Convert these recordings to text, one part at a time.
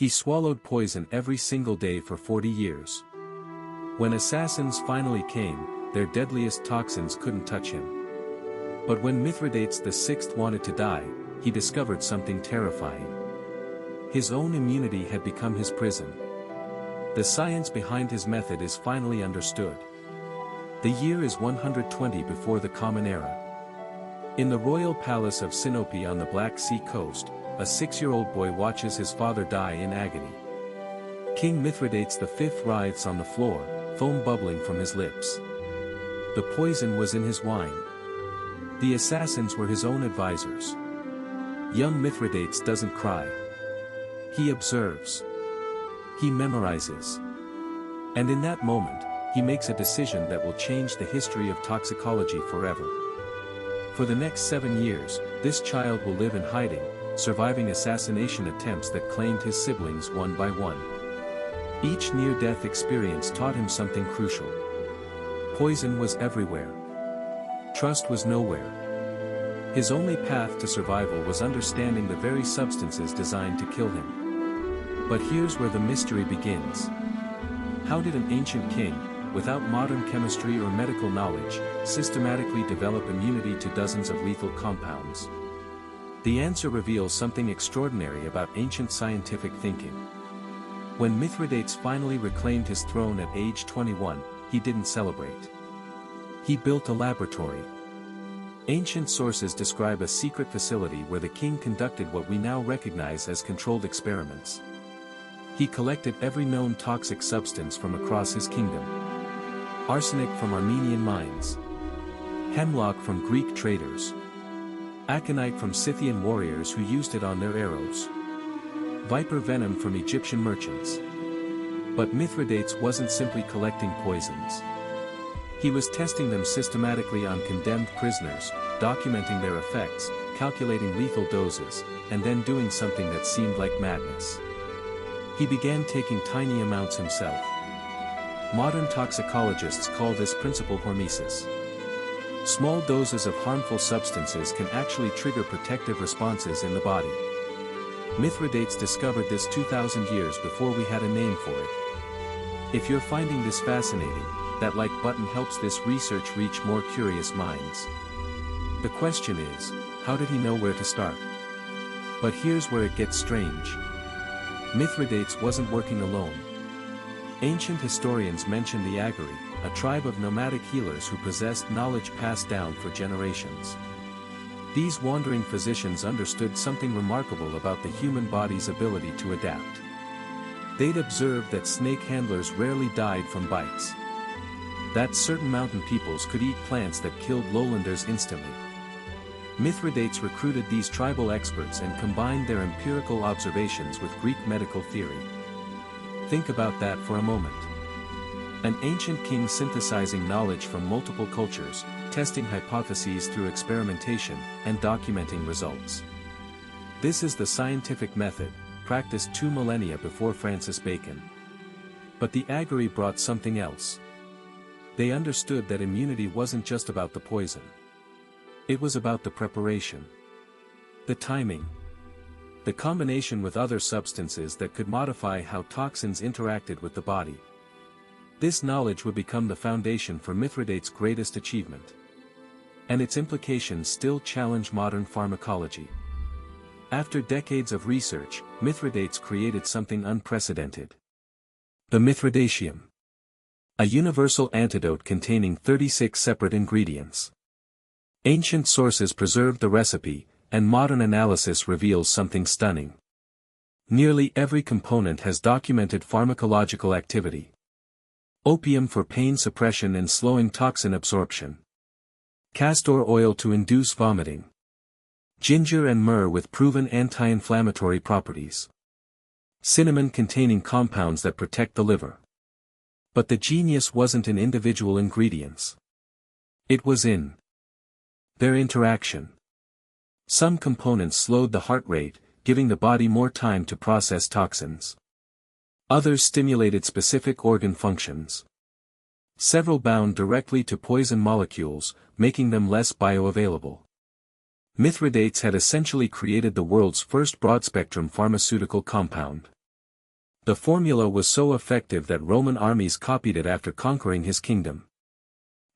He swallowed poison every single day for 40 years. When assassins finally came, their deadliest toxins couldn't touch him. But when Mithridates VI wanted to die, he discovered something terrifying. His own immunity had become his prison. The science behind his method is finally understood. The year is 120 before the Common Era. In the royal palace of Sinope on the Black Sea coast, a 6-year-old boy watches his father die in agony. King Mithridates V writhes on the floor, foam bubbling from his lips. The poison was in his wine. The assassins were his own advisors. Young Mithridates doesn't cry. He observes. He memorizes. And in that moment, he makes a decision that will change the history of toxicology forever. For the next 7 years, this child will live in hiding, surviving assassination attempts that claimed his siblings one by one. Each near-death experience taught him something crucial. Poison was everywhere. Trust was nowhere. His only path to survival was understanding the very substances designed to kill him. But here's where the mystery begins. How did an ancient king, without modern chemistry or medical knowledge, systematically develop immunity to dozens of lethal compounds? The answer reveals something extraordinary about ancient scientific thinking. When Mithridates finally reclaimed his throne at age 21, he didn't celebrate. He built a laboratory. Ancient sources describe a secret facility where the king conducted what we now recognize as controlled experiments. He collected every known toxic substance from across his kingdom. Arsenic from Armenian mines. Hemlock from Greek traders. Aconite from Scythian warriors who used it on their arrows. Viper venom from Egyptian merchants. But Mithridates wasn't simply collecting poisons. He was testing them systematically on condemned prisoners, documenting their effects, calculating lethal doses, and then doing something that seemed like madness. He began taking tiny amounts himself. Modern toxicologists call this principle hormesis. Small doses of harmful substances can actually trigger protective responses in the body. Mithridates discovered this 2,000 years before we had a name for it. If you're finding this fascinating, that like button helps this research reach more curious minds. The question is, how did he know where to start? But here's where it gets strange. Mithridates wasn't working alone. Ancient historians mention the Agari, a tribe of nomadic healers who possessed knowledge passed down for generations. These wandering physicians understood something remarkable about the human body's ability to adapt. They'd observed that snake handlers rarely died from bites. That certain mountain peoples could eat plants that killed lowlanders instantly. Mithridates recruited these tribal experts and combined their empirical observations with Greek medical theory. Think about that for a moment. An ancient king synthesizing knowledge from multiple cultures, testing hypotheses through experimentation, and documenting results. This is the scientific method, practiced 2 millennia before Francis Bacon. But the Agari brought something else. They understood that immunity wasn't just about the poison. It was about the preparation. The timing. The combination with other substances that could modify how toxins interacted with the body. This knowledge would become the foundation for Mithridates' greatest achievement. And its implications still challenge modern pharmacology. After decades of research, Mithridates created something unprecedented. The Mithridatium. A universal antidote containing 36 separate ingredients. Ancient sources preserved the recipe, and modern analysis reveals something stunning. Nearly every component has documented pharmacological activity. Opium for pain suppression and slowing toxin absorption. Castor oil to induce vomiting. Ginger and myrrh with proven anti-inflammatory properties. Cinnamon containing compounds that protect the liver. But the genius wasn't in individual ingredients. It was in their interaction. Some components slowed the heart rate, giving the body more time to process toxins. Others stimulated specific organ functions. Several bound directly to poison molecules, making them less bioavailable. Mithridates had essentially created the world's first broad-spectrum pharmaceutical compound. The formula was so effective that Roman armies copied it after conquering his kingdom.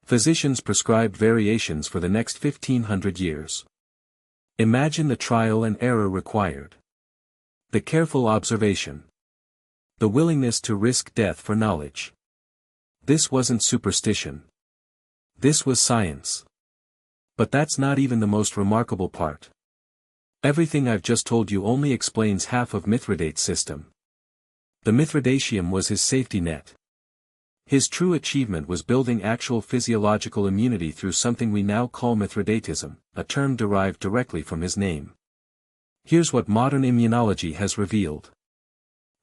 Physicians prescribed variations for the next 1500 years. Imagine the trial and error required. The careful observation. The willingness to risk death for knowledge. This wasn't superstition. This was science. But that's not even the most remarkable part. Everything I've just told you only explains half of Mithridates' system. The Mithridatium was his safety net. His true achievement was building actual physiological immunity through something we now call Mithridatism, a term derived directly from his name. Here's what modern immunology has revealed.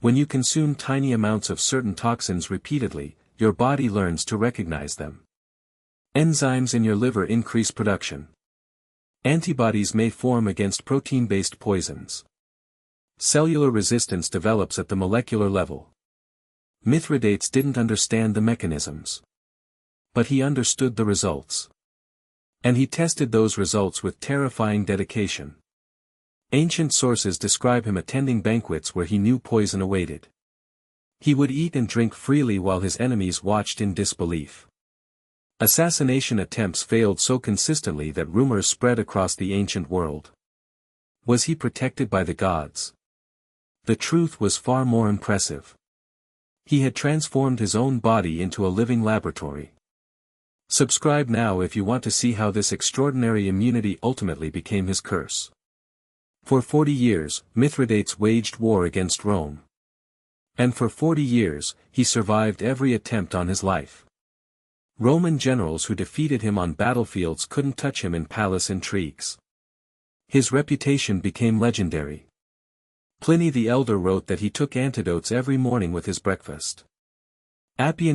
When you consume tiny amounts of certain toxins repeatedly, your body learns to recognize them. Enzymes in your liver increase production. Antibodies may form against protein-based poisons. Cellular resistance develops at the molecular level. Mithridates didn't understand the mechanisms. But he understood the results. And he tested those results with terrifying dedication. Ancient sources describe him attending banquets where he knew poison awaited. He would eat and drink freely while his enemies watched in disbelief. Assassination attempts failed so consistently that rumors spread across the ancient world. Was he protected by the gods? The truth was far more impressive. He had transformed his own body into a living laboratory. Subscribe now if you want to see how this extraordinary immunity ultimately became his curse. For 40 years, Mithridates waged war against Rome. And for 40 years, he survived every attempt on his life. Roman generals who defeated him on battlefields couldn't touch him in palace intrigues. His reputation became legendary. Pliny the Elder wrote that he took antidotes every morning with his breakfast. Appian